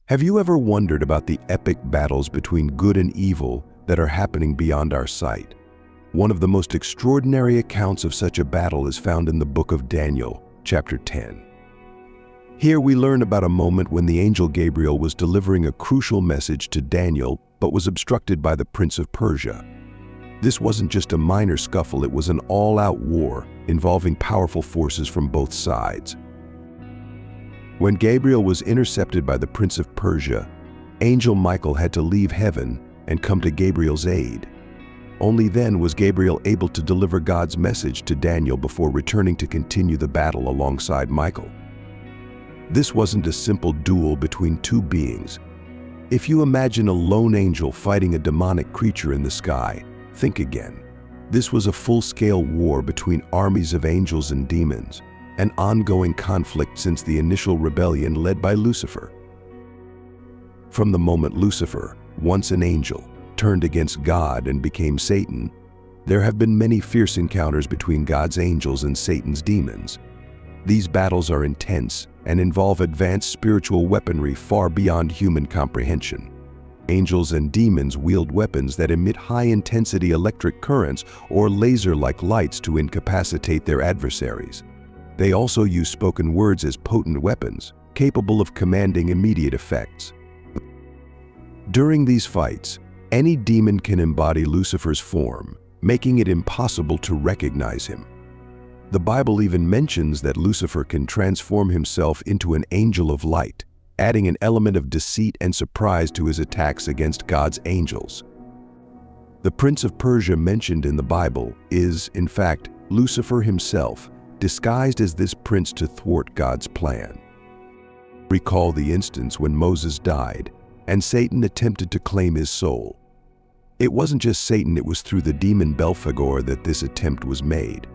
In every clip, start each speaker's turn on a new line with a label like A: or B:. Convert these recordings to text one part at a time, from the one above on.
A: Have you ever wondered about the epic battles between good and evil that are happening beyond our sight? One of the most extraordinary accounts of such a battle is found in the book of Daniel, chapter 10. Here we learn about a moment when the angel Gabriel was delivering a crucial message to Daniel but was obstructed by the prince of Persia. This wasn't just a minor scuffle, it was an all-out war involving powerful forces from both sides. When Gabriel was intercepted by the prince of Persia, angel Michael had to leave heaven and come to Gabriel's aid. Only then was Gabriel able to deliver God's message to Daniel before returning to continue the battle alongside Michael. This wasn't a simple duel between two beings. If you imagine a lone angel fighting a demonic creature in the sky, think again. This was a full-scale war between armies of angels and demons, an ongoing conflict since the initial rebellion led by Lucifer. From the moment Lucifer, once an angel, turned against God and became Satan, there have been many fierce encounters between God's angels and Satan's demons. These battles are intense and involve advanced spiritual weaponry far beyond human comprehension. Angels and demons wield weapons that emit high-intensity electric currents or laser-like lights to incapacitate their adversaries. They also use spoken words as potent weapons, capable of commanding immediate effects. During these fights, any demon can embody Lucifer's form, making it impossible to recognize him. The Bible even mentions that Lucifer can transform himself into an angel of light, adding an element of deceit and surprise to his attacks against God's angels. The Prince of Persia mentioned in the Bible is, in fact, Lucifer himself, disguised as this prince to thwart God's plan. Recall the instance when Moses died and Satan attempted to claim his soul. It wasn't just Satan, it was through the demon Belphegor that this attempt was made.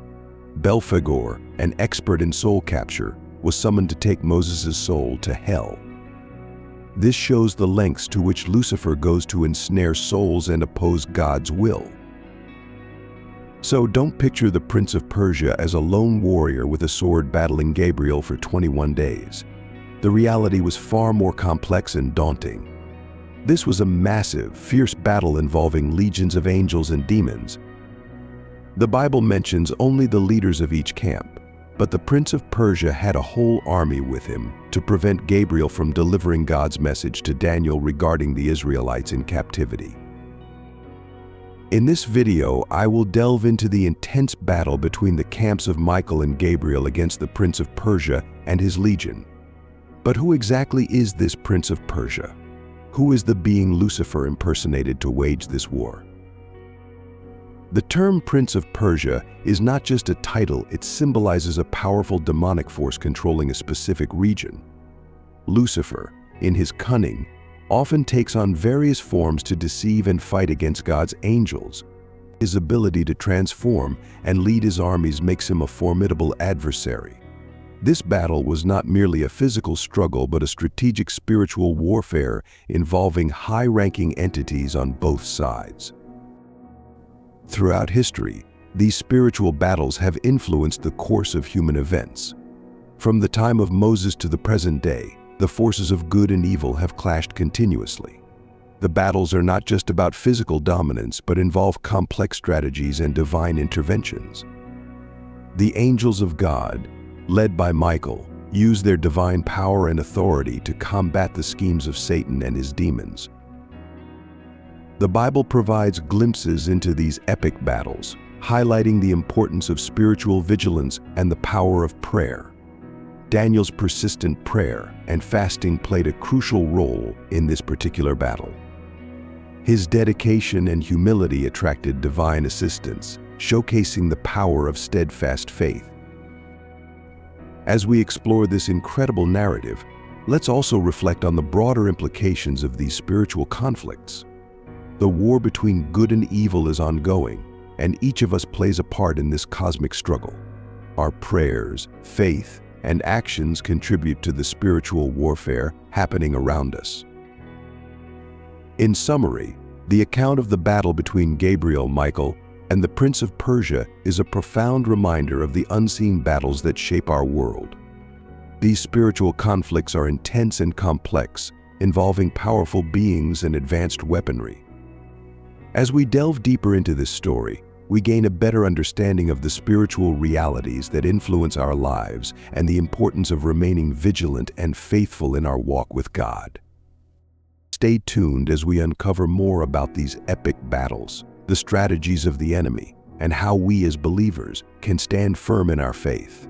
A: Belphegor, an expert in soul capture, was summoned to take Moses' soul to hell. This shows the lengths to which Lucifer goes to ensnare souls and oppose God's will. So don't picture the Prince of Persia as a lone warrior with a sword battling Gabriel for 21 days. The reality was far more complex and daunting. This was a massive, fierce battle involving legions of angels and demons. The Bible mentions only the leaders of each camp, but the Prince of Persia had a whole army with him to prevent Gabriel from delivering God's message to Daniel regarding the Israelites in captivity. In this video, I will delve into the intense battle between the camps of Michael and Gabriel against the Prince of Persia and his legion. But who exactly is this Prince of Persia? Who is the being Lucifer impersonated to wage this war? The term Prince of Persia is not just a title, it symbolizes a powerful demonic force controlling a specific region. Lucifer, in his cunning, often takes on various forms to deceive and fight against God's angels. His ability to transform and lead his armies makes him a formidable adversary. This battle was not merely a physical struggle, but a strategic spiritual warfare involving high-ranking entities on both sides. Throughout history, these spiritual battles have influenced the course of human events. From the time of Moses to the present day, the forces of good and evil have clashed continuously. The battles are not just about physical dominance, but involve complex strategies and divine interventions. The angels of God, led by Michael, use their divine power and authority to combat the schemes of Satan and his demons. The Bible provides glimpses into these epic battles, highlighting the importance of spiritual vigilance and the power of prayer. Daniel's persistent prayer and fasting played a crucial role in this particular battle. His dedication and humility attracted divine assistance, showcasing the power of steadfast faith. As we explore this incredible narrative, let's also reflect on the broader implications of these spiritual conflicts. The war between good and evil is ongoing, and each of us plays a part in this cosmic struggle. Our prayers, faith, and actions contribute to the spiritual warfare happening around us. In summary, the account of the battle between Gabriel, Michael, and the Prince of Persia is a profound reminder of the unseen battles that shape our world. These spiritual conflicts are intense and complex, involving powerful beings and advanced weaponry. As we delve deeper into this story, we gain a better understanding of the spiritual realities that influence our lives and the importance of remaining vigilant and faithful in our walk with God. Stay tuned as we uncover more about these epic battles, the strategies of the enemy, and how we as believers can stand firm in our faith.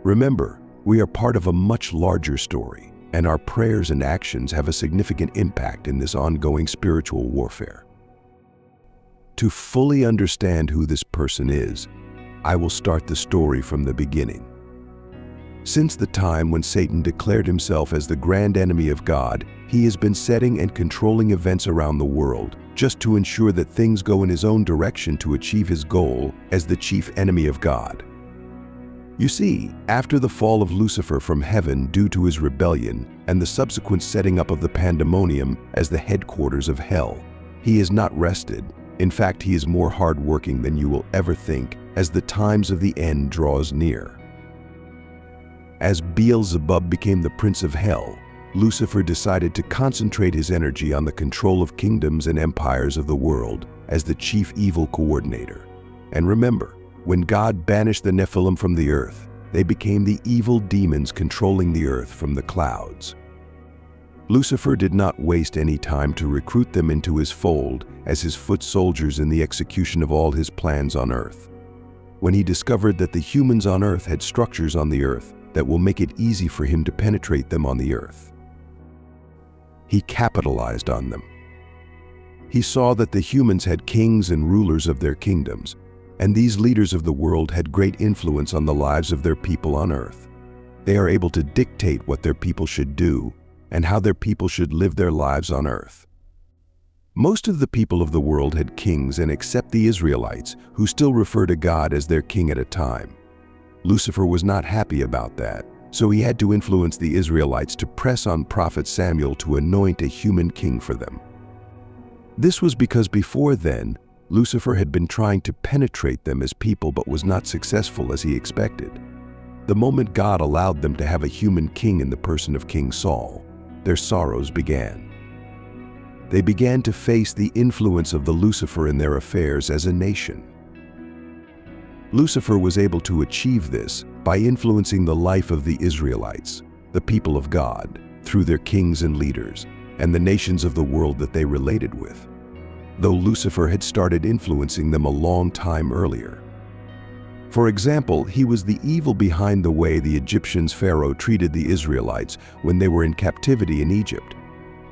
A: Remember, we are part of a much larger story, and our prayers and actions have a significant impact in this ongoing spiritual warfare. To fully understand who this person is, I will start the story from the beginning. Since the time when Satan declared himself as the grand enemy of God, he has been setting and controlling events around the world just to ensure that things go in his own direction to achieve his goal as the chief enemy of God. You see, after the fall of Lucifer from heaven due to his rebellion and the subsequent setting up of the pandemonium as the headquarters of hell, he has not rested. In fact, he is more hard-working than you will ever think as the times of the end draws near. As Beelzebub became the prince of hell, Lucifer decided to concentrate his energy on the control of kingdoms and empires of the world as the chief evil coordinator. And remember, when God banished the Nephilim from the earth, they became the evil demons controlling the earth from the clouds. Lucifer did not waste any time to recruit them into his fold as his foot soldiers in the execution of all his plans on earth. When he discovered that the humans on earth had structures on the earth that will make it easy for him to penetrate them on the earth, he capitalized on them. He saw that the humans had kings and rulers of their kingdoms, and these leaders of the world had great influence on the lives of their people on earth. They are able to dictate what their people should do and how their people should live their lives on earth. Most of the people of the world had kings, and except the Israelites, who still refer to God as their king at a time. Lucifer was not happy about that, so he had to influence the Israelites to press on Prophet Samuel to anoint a human king for them. This was because before then, Lucifer had been trying to penetrate them as people but was not successful as he expected. The moment God allowed them to have a human king in the person of King Saul, their sorrows began. They began to face the influence of the Lucifer in their affairs as a nation. Lucifer was able to achieve this by influencing the life of the Israelites, the people of God, through their kings and leaders, and the nations of the world that they related with, though Lucifer had started influencing them a long time earlier. For example, he was the evil behind the way the Egyptians' Pharaoh treated the Israelites when they were in captivity in Egypt.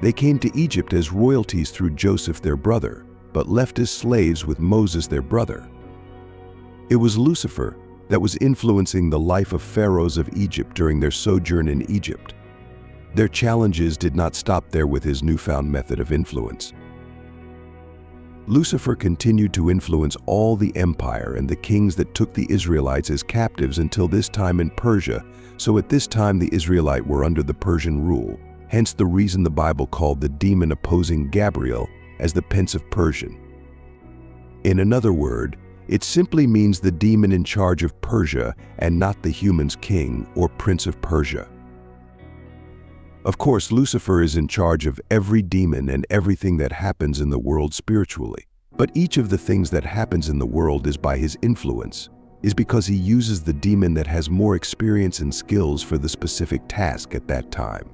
A: They came to Egypt as royalties through Joseph their brother, but left as slaves with Moses their brother. It was Lucifer that was influencing the life of pharaohs of Egypt during their sojourn in Egypt. Their challenges did not stop there with his newfound method of influence. Lucifer continued to influence all the empire and the kings that took the Israelites as captives until this time in Persia, so at this time the Israelites were under the Persian rule, hence the reason the Bible called the demon opposing Gabriel as the pensive Persian. In another word, it simply means the demon in charge of Persia and not the human's king or prince of Persia. Of course, Lucifer is in charge of every demon and everything that happens in the world spiritually. But each of the things that happens in the world is by his influence, is because he uses the demon that has more experience and skills for the specific task at that time.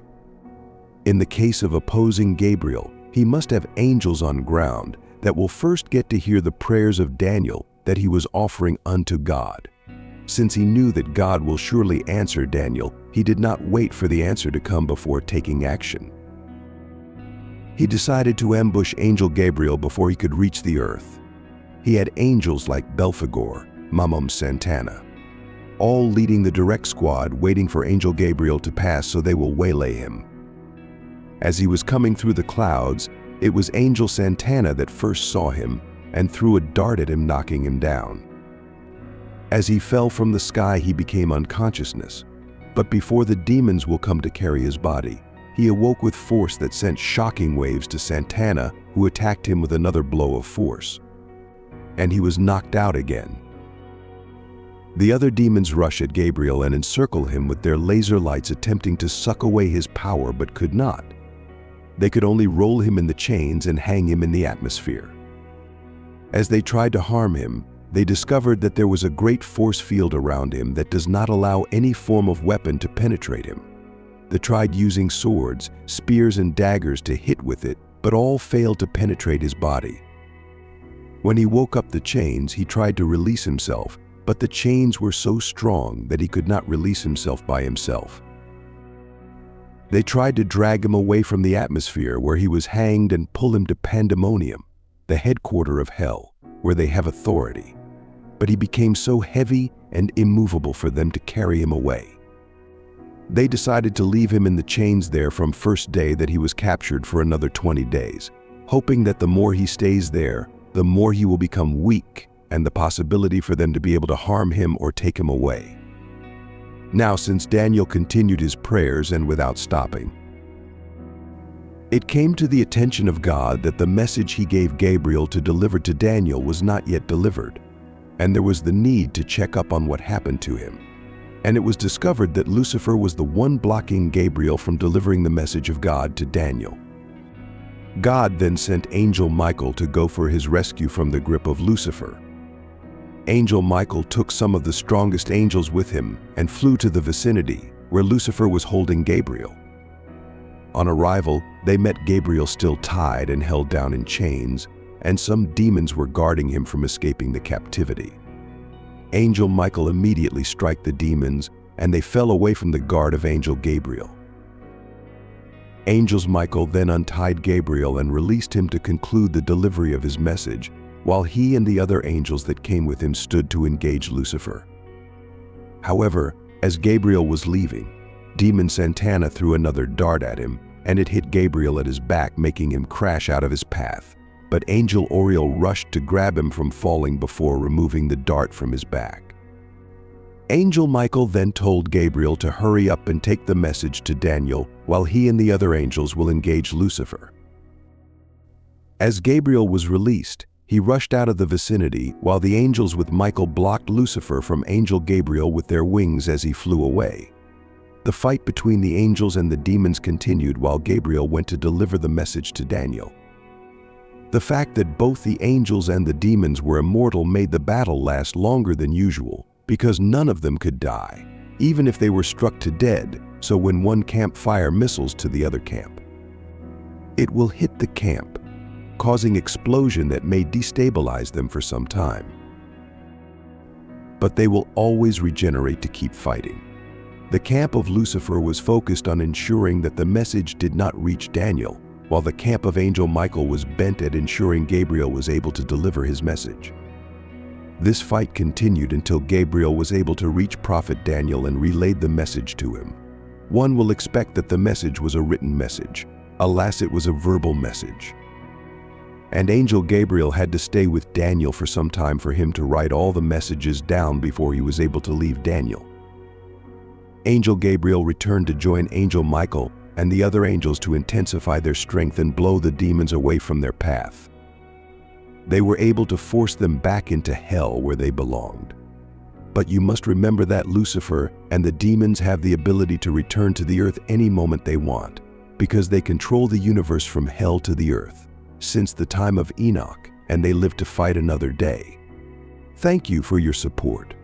A: In the case of opposing Gabriel, he must have angels on ground that will first get to hear the prayers of Daniel that he was offering unto God. Since he knew that God will surely answer Daniel, he did not wait for the answer to come before taking action. He decided to ambush Angel Gabriel before he could reach the earth. He had angels like Belphegor, Mamum Santana, all leading the direct squad waiting for Angel Gabriel to pass so they will waylay him. As he was coming through the clouds, it was Angel Santana that first saw him and threw a dart at him, knocking him down. As he fell from the sky, he became unconsciousness. But before the demons will come to carry his body, he awoke with force that sent shocking waves to Santana, who attacked him with another blow of force. And he was knocked out again. The other demons rush at Gabriel and encircle him with their laser lights, attempting to suck away his power but could not. they could only roll him in the chains and hang him in the atmosphere. As they tried to harm him, they discovered that there was a great force field around him that does not allow any form of weapon to penetrate him. They tried using swords, spears, and daggers to hit with it, but all failed to penetrate his body. When he woke up the chains, he tried to release himself, but the chains were so strong that he could not release himself by himself. They tried to drag him away from the atmosphere where he was hanged and pull him to Pandemonium, the headquarters of hell, where they have authority. But he became so heavy and immovable for them to carry him away. They decided to leave him in the chains there from first day that he was captured for another 20 days, hoping that the more he stays there, the more he will become weak and the possibility for them to be able to harm him or take him away. Now, since Daniel continued his prayers and without stopping, it came to the attention of God that the message he gave Gabriel to deliver to Daniel was not yet delivered, and there was the need to check up on what happened to him. And it was discovered that Lucifer was the one blocking Gabriel from delivering the message of God to Daniel. God then sent Angel Michael to go for his rescue from the grip of Lucifer. Angel Michael took some of the strongest angels with him and flew to the vicinity where Lucifer was holding Gabriel. On arrival, they met Gabriel still tied and held down in chains, and some demons were guarding him from escaping the captivity. Angel Michael immediately struck the demons, and they fell away from the guard of Angel Gabriel. Angel Michael then untied Gabriel and released him to conclude the delivery of his message, while he and the other angels that came with him stood to engage Lucifer. However, as Gabriel was leaving, Demon Santana threw another dart at him, and it hit Gabriel at his back, making him crash out of his path. But Angel Oriel rushed to grab him from falling before removing the dart from his back. Angel Michael then told Gabriel to hurry up and take the message to Daniel, while he and the other angels will engage Lucifer. As Gabriel was released, he rushed out of the vicinity, while the angels with Michael blocked Lucifer from Angel Gabriel with their wings as he flew away. The fight between the angels and the demons continued while Gabriel went to deliver the message to Daniel. The fact that both the angels and the demons were immortal made the battle last longer than usual, because none of them could die, even if they were struck to dead, so when one camp fired missiles to the other camp, it will hit the camp, causing explosion that may destabilize them for some time. But they will always regenerate to keep fighting. The camp of Lucifer was focused on ensuring that the message did not reach Daniel, while the camp of Angel Michael was bent at ensuring Gabriel was able to deliver his message. This fight continued until Gabriel was able to reach Prophet Daniel and relayed the message to him. One will expect that the message was a written message. Alas, it was a verbal message. And Angel Gabriel had to stay with Daniel for some time for him to write all the messages down before he was able to leave Daniel. Angel Gabriel returned to join Angel Michael and the other angels to intensify their strength and blow the demons away from their path. They were able to force them back into hell where they belonged. But you must remember that Lucifer and the demons have the ability to return to the earth any moment they want, because they control the universe from hell to the earth, since the time of Enoch, and they live to fight another day. Thank you for your support.